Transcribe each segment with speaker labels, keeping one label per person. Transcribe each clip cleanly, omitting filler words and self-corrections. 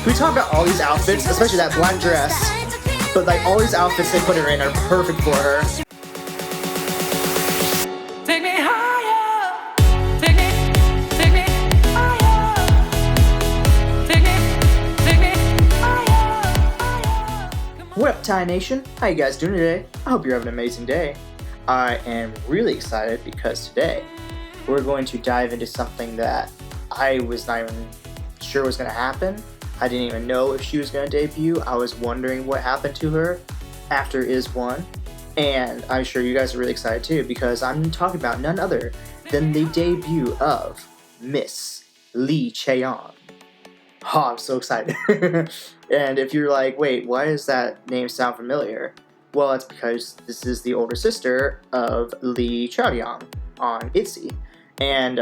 Speaker 1: we talk about all these outfits, especially that black dress, but like all these outfits they put her in are perfect for her.
Speaker 2: Take me higher, take me higher, take me higher.
Speaker 1: What up, Thai Nation? How you guys doing today? I hope you're having an amazing day. I am really excited because today we're going to dive into something that I was not even sure was going to happen. I didn't even know if she was going to debut. I was wondering what happened to her after YEON. And I'm sure you guys are really excited too because I'm talking about none other than the debut of Miss Lee Chaeyeon. Oh, I'm so excited. And if you're like, wait, why does that name sound familiar? Well, it's because this is the older sister of Lee Chaeyeon on ITZY. And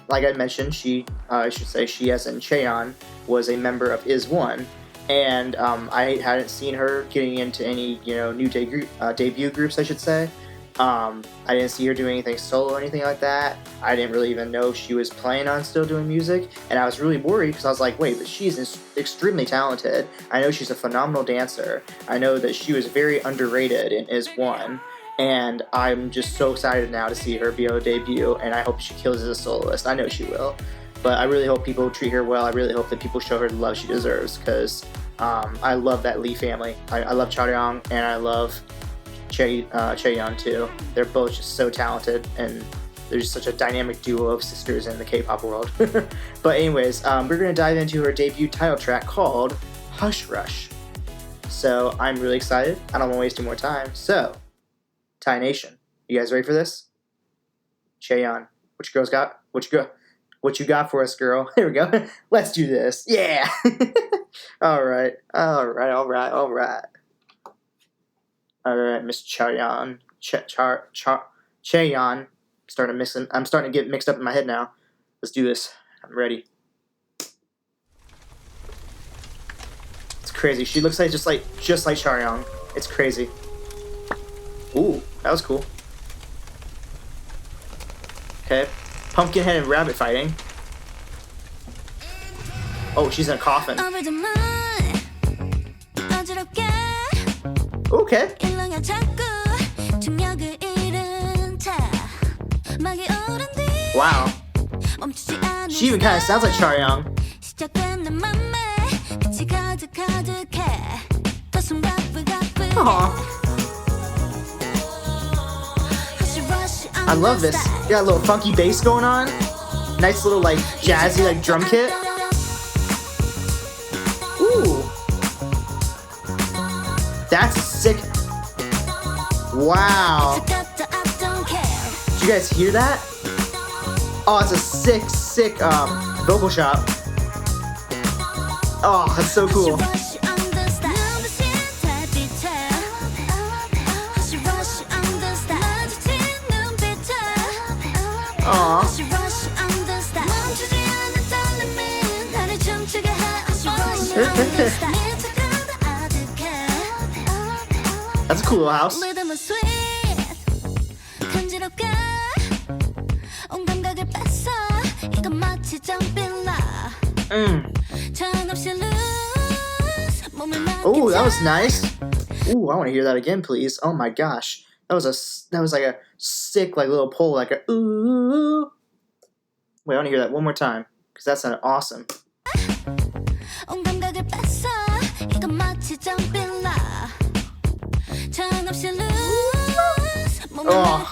Speaker 1: like I mentioned, she as in Chaeyeon, was a member of YEON. And I hadn't seen her getting into any, new debut groups, I should say. I didn't see her doing anything solo or anything like that. I didn't really even know she was planning on still doing music. And I was really worried because I was like, wait, but she's extremely talented. I know she's a phenomenal dancer. I know that she was very underrated in YEON. And I'm just so excited now to see her be able to debut. And I hope she kills as a soloist. I know she will. But I really hope people treat her well. I really hope that people show her the love she deserves because I love that Lee family. I love Chaeyeon and I love Chaeyeon too. They're both just so talented and they're just such a dynamic duo of sisters in the K-pop world. But anyways, we're going to dive into her debut title track called Hush Rush. So I'm really excited. I don't want to waste any more time. So, Thai Nation, you guys ready for this? Chaeyeon, what you girls got? What you got for us, girl? Here we go. Let's do this. Yeah. All right, Miss Chaeyeon. Chaeyeon. I'm starting to get mixed up in my head now. Let's do this. I'm ready. It's crazy. She looks like just like Chaeyeon. It's crazy. Ooh, that was cool. Okay. Pumpkinhead and rabbit fighting. Oh, she's in a coffin. Okay. Wow. She even kind of sounds like Chaeyeon. Aww. I love this. You got a little funky bass going on. Nice little like jazzy like drum kit. Ooh. That's sick. Wow. Did you guys hear that? Oh, it's a sick vocal shot. Oh, that's so cool. Aww. That's a cool little house. Oh, that was nice. Ooh, I want to hear that again, please. Oh my gosh. That was like a sick like little pull, like a ooh. Wait, I want to hear that one more time because that sounded awesome. Oh,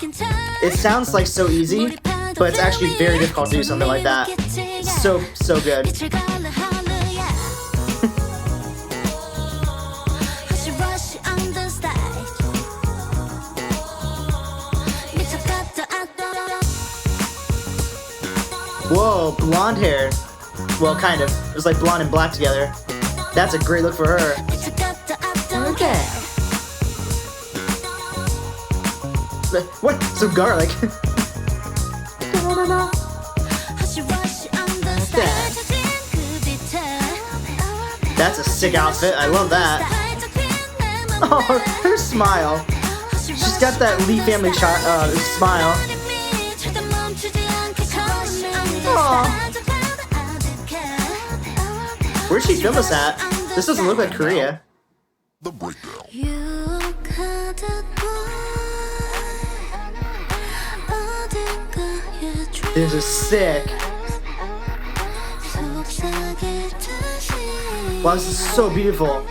Speaker 1: it sounds like so easy, but it's actually very difficult to do something like that. So good. Whoa, blonde hair. Well, kind of. It was like blonde and black together. That's a great look for her. Okay. What? Some garlic. That's a sick outfit. I love that. Oh, her smile. She's got that Lee family smile. Oh. Where'd she film this at? This doesn't look like Korea.
Speaker 3: The breakdown.
Speaker 1: This is sick. Wow, this is so beautiful.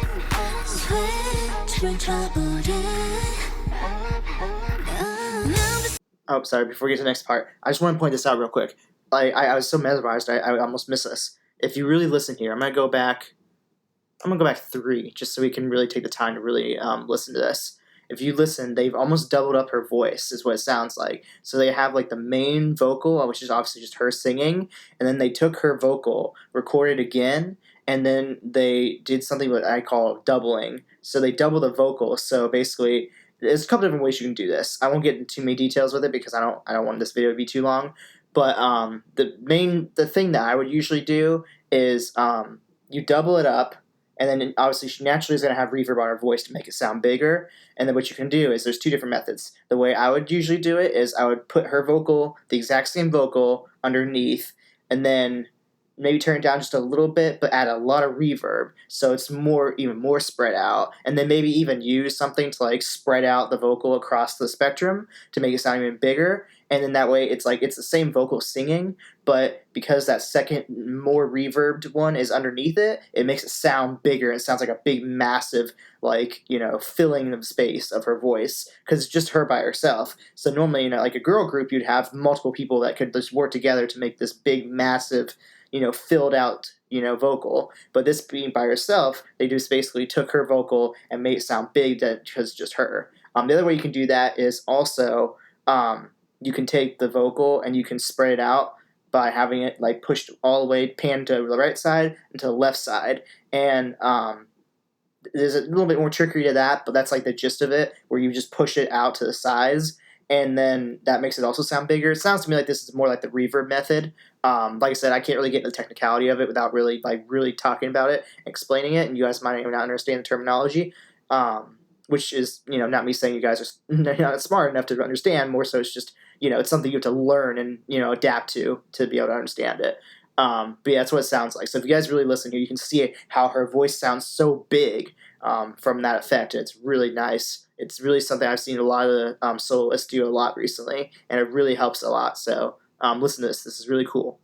Speaker 1: Oh, sorry, before we get to the next part, I just want to point this out real quick. I was so mesmerized, I almost missed this. If you really listen here, I'm gonna go back 3, just so we can really take the time to really listen to this. If you listen, they've almost doubled up her voice, is what it sounds like. So they have like the main vocal, which is obviously just her singing, and then they took her vocal, recorded again, and then they did something that I call doubling. So they double the vocal. So basically, there's a couple different ways you can do this. I won't get into too many details with it because I don't want this video to be too long. But the thing that I would usually do is you double it up, and then obviously she naturally is going to have reverb on her voice to make it sound bigger. And then what you can do is there's 2 different methods. The way I would usually do it is I would put her vocal, the exact same vocal, underneath, and then maybe turn it down just a little bit, but add a lot of reverb so it's even more spread out. And then maybe even use something to like spread out the vocal across the spectrum to make it sound even bigger. And then that way it's like it's the same vocal singing, but because that second more reverbed one is underneath it, it makes it sound bigger. It sounds like a big massive, like, you know, filling of space of her voice because it's just her by herself. So normally, you know, like a girl group, you'd have multiple people that could just work together to make this big massive, you know, filled out, you know, vocal. But this being by herself, they just basically took her vocal and made it sound big because it's just her. The other way you can do that is also you can take the vocal and you can spread it out by having it like pushed all the way, panned to the right side and to the left side. And there's a little bit more trickery to that, but that's like the gist of it, where you just push it out to the sides, and then that makes it also sound bigger. It sounds to me like this is more like the reverb method. Like I said, I can't really get into the technicality of it without really talking about it, explaining it, and you guys might even not understand the terminology. Which is, you know, not me saying you guys are not smart enough to understand. More so, it's just, you know, it's something you have to learn and, you know, adapt to be able to understand it. But yeah, that's what it sounds like. So if you guys really listen here, you can see how her voice sounds so big from that effect. It's really nice. It's really something I've seen a lot of the soloists do a lot recently, and it really helps a lot. So listen to this. This is really cool.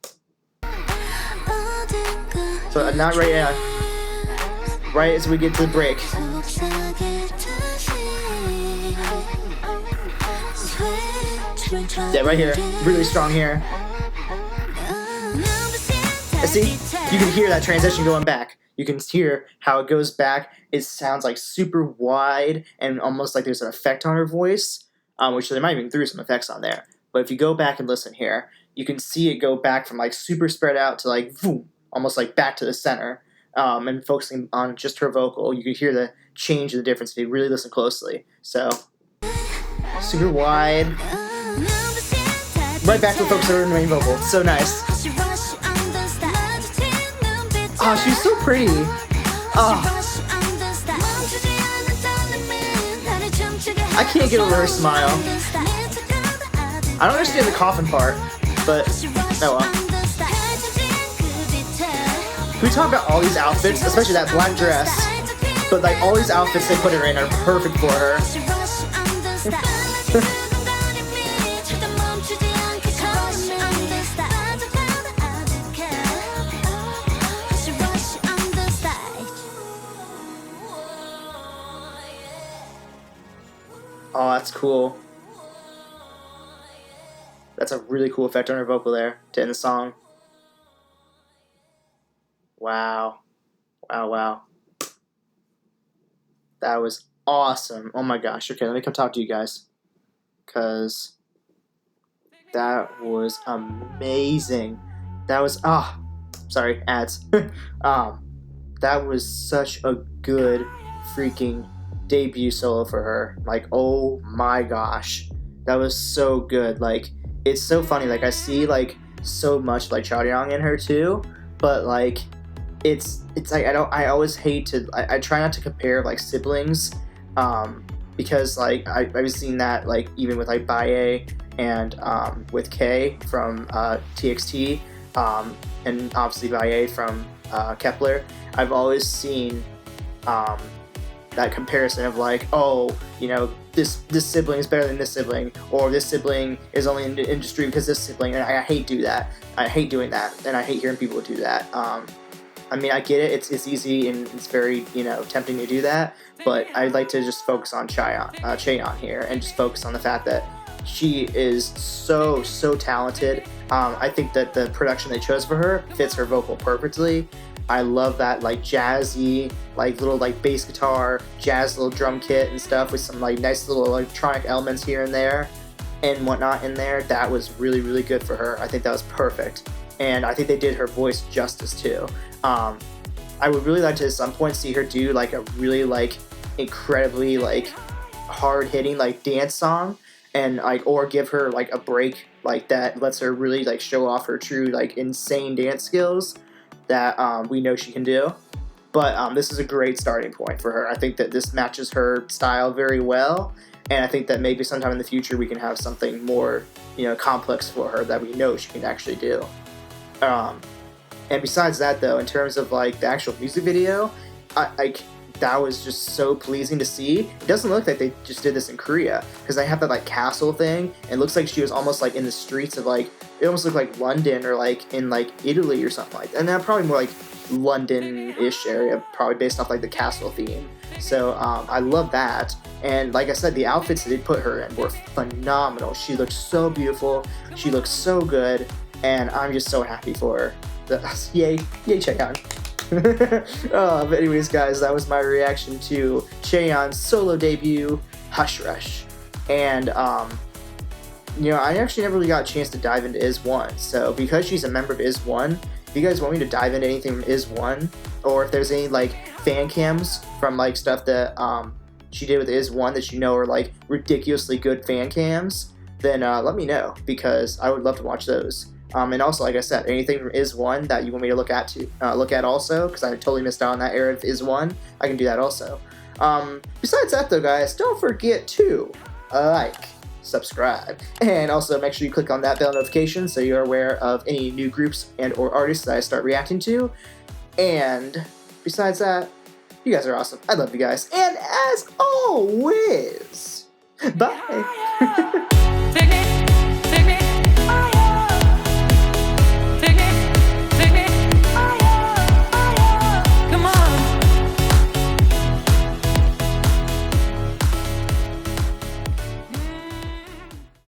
Speaker 1: So not right now. Right as we get to the break. Yeah, right here. Really strong here. And see, you can hear that transition going back. You can hear how it goes back. It sounds like super wide and almost like there's an effect on her voice, which they might even threw some effects on there. But if you go back and listen here, you can see it go back from like super spread out to like boom, almost like back to the center. And focusing on just her vocal, you can hear the change in the difference if you really listen closely. So, super wide. Right back to the focus on her main vocal. It's so nice. Oh, she's so pretty. Oh. I can't get over her smile. I don't understand the coffin part, but oh well. Can we talk about all these outfits, especially that black dress? But like all these outfits they put her in are perfect for her. Oh, that's cool. That's a really cool effect on her vocal there to end the song. Wow. Wow, wow. That was awesome. Oh my gosh. Okay, let me come talk to you guys. Because that was amazing. That was, sorry, ads. That was such a good freaking debut solo for her. Like, oh my gosh. That was so good. Like, it's so funny. Like, I see, like, so much, like, Chaeyeon in her, too. But, like, it's like, I always hate to, I try not to compare, like, siblings. Because, like, I've seen that, like, even with, like, Baye and, with K from, TXT. And obviously Baye from Kepler, I've always seen that comparison of like, oh, you know, this sibling is better than this sibling, or this sibling is only in the industry because this sibling, and I hate doing that. I hate doing that, and I hate hearing people do that. I mean, I get it. It's easy and it's very, you know, tempting to do that. But I'd like to just focus on Chaeyeon here, and just focus on the fact that she is so talented. I think that the production they chose for her fits her vocal perfectly. I love that like jazzy, like little like bass guitar, jazz little drum kit and stuff with some like nice little electronic elements here and there and whatnot in there. That was really good for her. I think that was perfect. And I think they did her voice justice too. I would really like to at some point see her do like a really like incredibly like hard hitting like dance song, and like, or give her like a break like that lets her really like show off her true like insane dance skills that we know she can do. But this is a great starting point for her. I think that this matches her style very well, and I think that maybe sometime in the future we can have something more, you know, complex for her that we know she can actually do. And besides that, though, in terms of like the actual music video, that was just so pleasing to see. It doesn't look like they just did this in Korea, because they have that like castle thing. It looks like she was almost like in the streets of like, it almost looked like London or like in like Italy or something like that. And that probably more like London-ish area, probably based off like the castle theme. So I love that. And like I said, the outfits that they put her in were phenomenal. She looked so beautiful. She looked so good. And I'm just so happy for her. Yay Chaeyeon. But anyways, guys, that was my reaction to Chaeyeon's solo debut, Hush Rush. And you know, I actually never really got a chance to dive into IZ*ONE. So because she's a member of IZ*ONE, if you guys want me to dive into anything from IZ*ONE, or if there's any like fan cams from like stuff that she did with IZ*ONE that you know are like ridiculously good fan cams, then let me know, because I would love to watch those. And also, like I said, anything from IZ*ONE that you want me to look at also, because I totally missed out on that era of IZ*ONE, I can do that also. Besides that, though, guys, don't forget to like, subscribe, and also make sure you click on that bell notification so you're aware of any new groups and or artists that I start reacting to. And besides that, you guys are awesome. I love you guys, and as always, bye.
Speaker 2: Take me